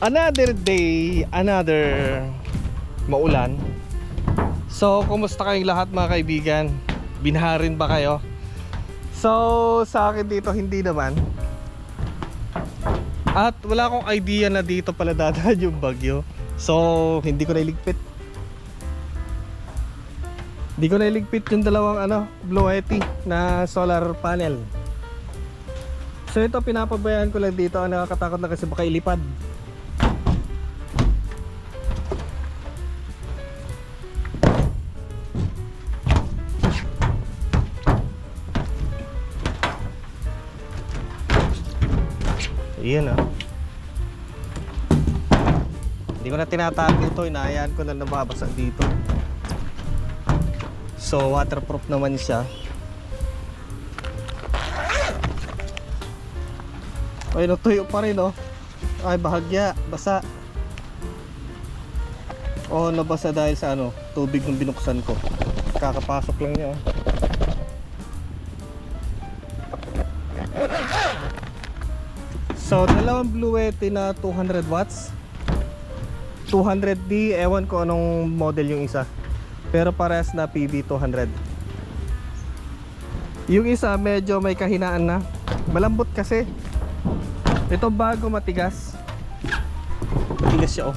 Another day, another maulan. So, kumusta kayong lahat mga kaibigan? Binaharin ba kayo? So, sa akin dito hindi naman. At wala akong idea na dito pala dadaan yung bagyo. So, hindi ko nailigpit. Hindi ko nailigpit yung dalawang Blue Yeti na solar panel. So ito pinapabayaan ko lang dito. Nakakatakot na kasi baka ilipad. Ayan Hindi ko na tinatago ito. Inahayaan ko na nababasa dito. So waterproof naman siya. Ay, natuyo pa rin Ay, bahagya, basa. Nabasa dahil sa tubig ng binuksan ko. Kakapasok lang niya So, dalawang Blue Yeti na 200 watts 200D, ewan ko anong model yung isa. Pero parehas na PV200. Yung isa medyo may kahinaan na. Malambot kasi. Ito bago matigas. Matigas siya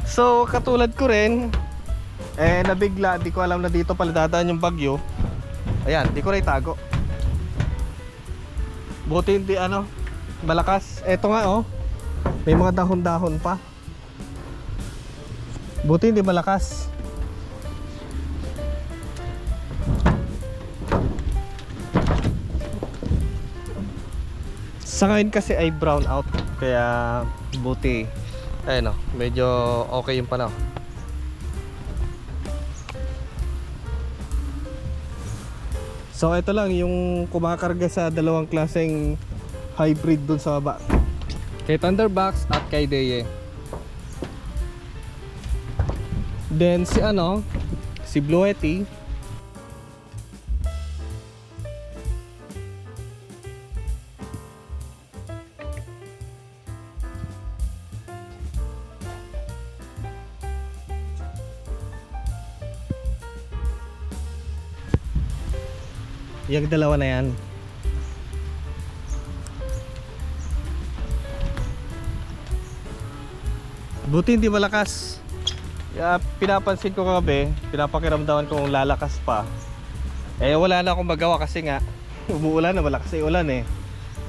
So katulad ko rin nabigla, di ko alam na dito pala dadaan yung bagyo. Ayan, di ko na itago. Buti hindi malakas. Eto nga may mga dahon-dahon pa. Buti hindi malakas. Sa ngayon kasi ay brown out. Kaya buti medyo okay yung panahon. So ito lang yung kumakarga sa dalawang klaseng hybrid dun sa baba, kay Thunderbox at kay Deye. Then si Blue Yeti yung dalawa na yan. Buti hindi malakas. Pinapansin ko kagabi, pinapakiramdaman kong lalakas pa. Wala na akong magawa kasi nga umuulan na, malakas ay ulan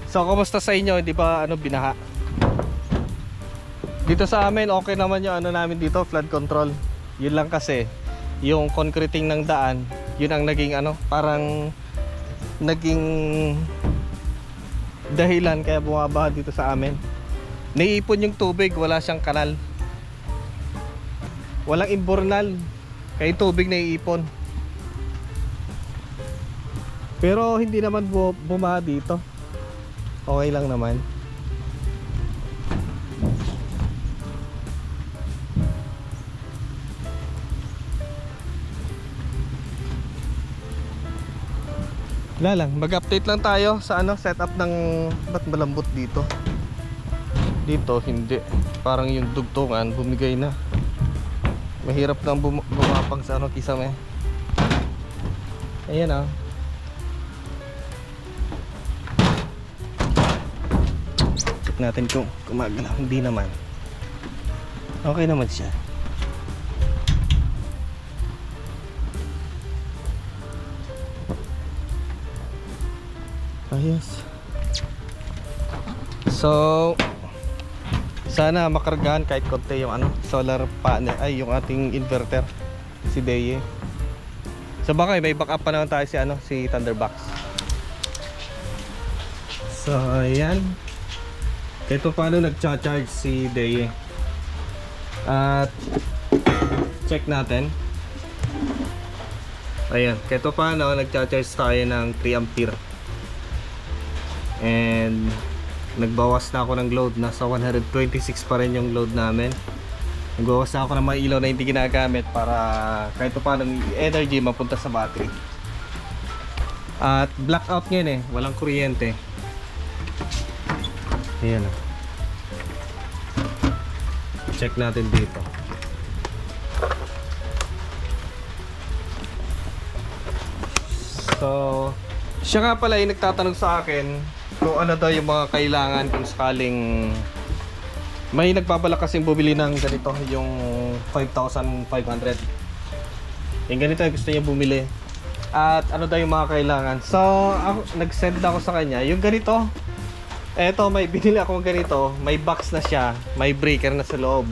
So kumusta sa inyo? Hindi ba binaha? Dito sa amin okay naman yung namin dito, flood control. Yun lang kasi yung concreting ng daan, yun ang naging parang naging dahilan kaya bumabaha dito sa amin. Naiipon yung tubig, wala siyang kanal. Walang imbornal, kaya yung tubig naiipon. Pero hindi naman bumaha dito. Okay lang naman. Wala lang, mag-update lang tayo sa setup ng ba't malambot dito. Dito hindi, parang yung dugtungan bumigay na. Mahirap nang bumapang sa kisame. Ayan check natin kung gumagalaw. Hindi naman, okay naman siya. Ayos. So sana makargahan kahit konti yung solar panel, ay yung ating inverter, si Deye. So baka may backup pa naman tayo si Thunderbox. So ayan, kahit pa paano nagcha-charge si Deye. At check natin. Ayan, kahit pa paano nagcha-charge tayo ng 3 ampere. And nagbawas na ako ng load, nasa 126 pa rin yung load namin. Nagbawas na ako ng mga ilaw na hindi ginagamit para kahit pa paano energy mapunta sa battery. At blackout ngayon walang kuryente. Ayan o. Check natin dito. So, siya nga pala yung nagtatanong sa akin kung ano daw yung mga kailangan kung sakaling may nagbabalak kasing bumili ng ganito, yung 5,500. Yung ganito yung gusto niya bumili. At ano daw yung mga kailangan. So, ako, nag-send ako sa kanya. Yung ganito, eto, may binili ako ganito. May box na siya. May breaker na sa loob.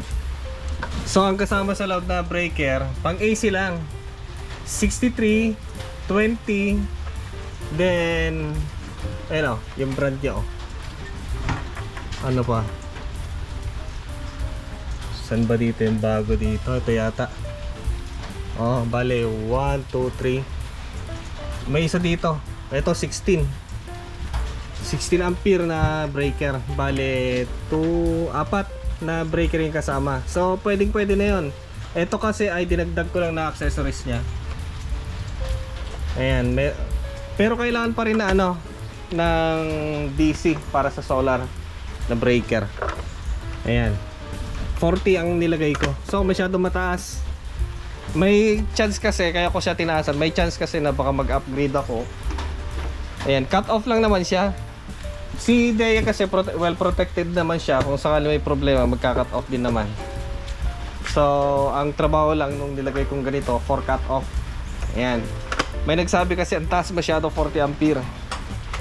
So, ang kasama sa loob na breaker, pang AC lang. 63, 20, then, ayun o, yung brand niya o. Ano pa? Saan ba dito yung bago dito? Ito yata. Oh, bale 1, 2, 3. May isa dito. Ito 16 ampere na breaker. Bale 4 na breaker yung kasama. So pwede na yun. Ito kasi ay dinagdag ko lang na accessories nya. Ayan, pero kailangan pa rin na ano ng DC para sa solar na breaker. Ayan, 40 ang nilagay ko. So masyado mataas. May chance kasi, kaya ko siya tinaasan. May chance kasi na baka mag-upgrade ako. Ayan, cut off lang naman siya. Si Dea kasi well protected naman siya. Kung sakali may problema, magka-cut off din naman. So, ang trabaho lang nung nilagay kong ganito, for cut off. Ayan. May nagsabi kasi ang taas masyado, 40 ampere.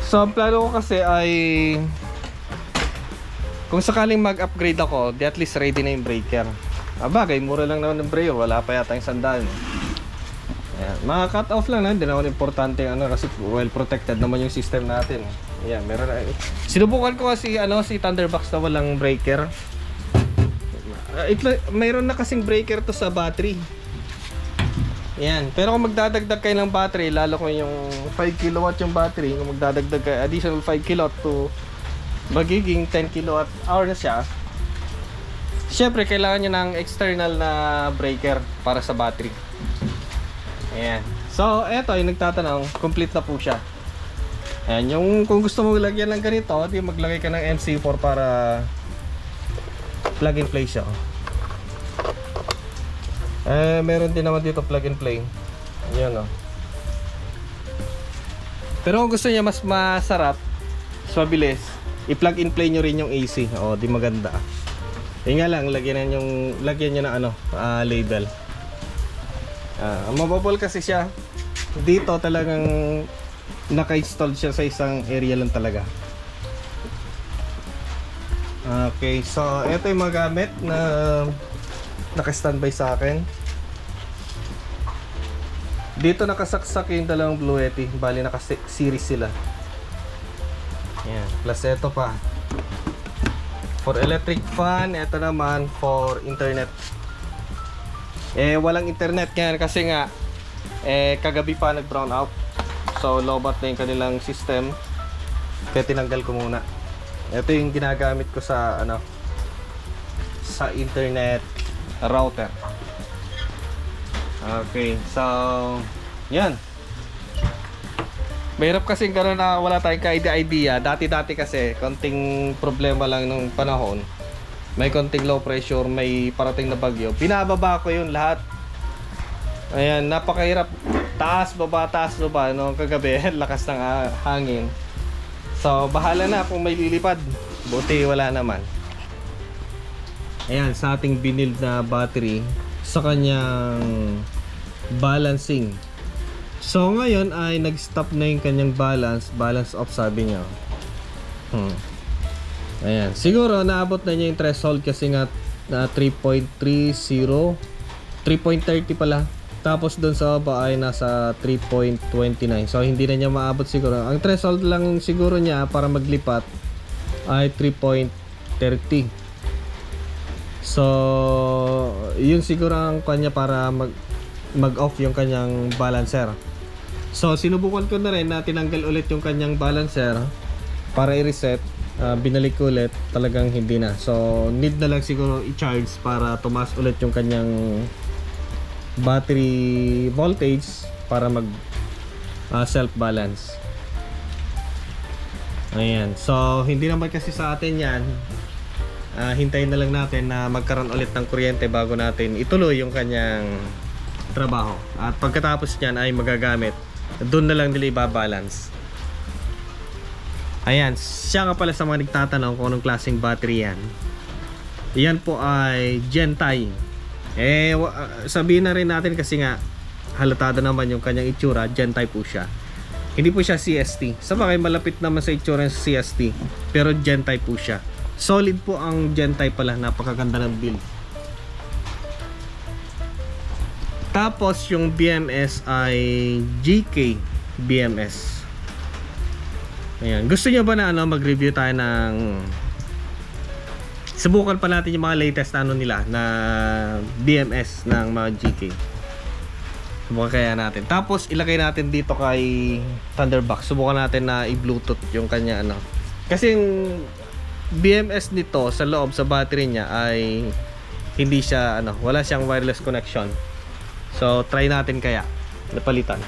So, ang plano ko kasi ay kung sakaling mag-upgrade ako, di at least ready na yung breaker. Bagay, mura lang naman ng breaker. Wala pa yata yung sandal. Ayan. Mga cut off lang na. Hindi naman importante ano, kasi well protected naman yung system natin. Ayan, meron na. Sinubukan ko kasi si Thunderbox na walang breaker. Mayroon na kasing breaker to sa battery. Ayan. Pero kung magdadagdag kayo ng battery, lalo kung yung 5 kilowatt yung battery, kung magdadagdag kayo additional 5 kilowatt to magiging 10 kilowatt hour na siya, syempre kailangan nyo ng external na breaker para sa battery. Ayan. So eto yung nagtatanong, complete na po siya. Ayan, yung kung gusto mo lagyan ng ganito, di maglagay ka ng MC4 para plug and play siya. Meron din naman dito plug and play. Ayan o. Pero kung gusto niya mas masarap, mas mabilis, i-plug and play nyo rin yung AC. O, di maganda. Yun nga lang, lagyan nyo ng label. Mababol kasi siya. Dito talagang naka-install siya sa isang area lang talaga. Okay, so ito yung mga gamit na naka-standby sa akin. Dito nakasaksak yung dalawang Blue Yeti. Bali naka-series sila. Ayan, plus ito pa for electric fan. Ito naman for internet. Walang internet ngayon kasi nga kagabi pa nag brown out. So lobat na yung kanilang system. Kaya tinanggal ko muna. Ito yung ginagamit ko sa sa internet router. Okay, so yan. Mahirap kasi gano'n na wala tayong ka-idea. Dati kasi, konting problema lang nung panahon. May konting low pressure, may parating na bagyo. Binababa ko yun lahat. Ayan, napakahirap. Taas, baba, no? Kagabi, lakas ng hangin. So, bahala na kung may lilipad. Buti wala naman. Ayan, sa ating binild na battery, sa kanyang balancing. So ngayon ay nag-stop na yung kanyang balance off sabi niya. Ayan, siguro naabot na niya yung threshold kasi nga na 3.30, 3.30 pala. Tapos doon sa baba ay nasa 3.29. So hindi na niya maabot siguro. Ang threshold lang siguro niya para maglipat ay 3.30. So yun siguro ang kanya para mag-off yung kanyang balancer. So sinubukan ko na rin na tinanggal ulit yung kanyang balancer para i-reset. Binalik ko ulit, talagang hindi na. So need na lang siguro i-charge para tumaas ulit yung kanyang battery voltage para mag self balance. Ayan. So, hindi naman kasi sa atin yan. Hintayin na lang natin na magkaroon ulit ng kuryente bago natin ituloy yung kanyang trabaho. At pagkatapos niyan ay magagamit. Doon na lang nila ibabalance. Ayan. Siya nga pala sa mga nagtatanong kung anong klaseng battery yan. Yan po ay Gentai. Sabihin na rin natin kasi nga halatado naman yung kanyang itsura. Gentai po siya. Hindi po siya CST. Sabagay malapit naman sa itsura sa CST. Pero Gentai po siya. Solid po ang Gentai pala. Napakaganda ng build. Tapos yung BMS ay GK BMS. Ayan. Gusto nyo ba na mag-review tayo ng... Subukan pa natin yung mga latest nila na BMS ng mga GK. Subukan kaya natin. Tapos ilagay natin dito kay Thunderbox. Subukan natin na i-Bluetooth yung kanya Kasi yung BMS nito sa loob sa battery niya ay hindi siya wala siyang wireless connection. So try natin kaya napalitan.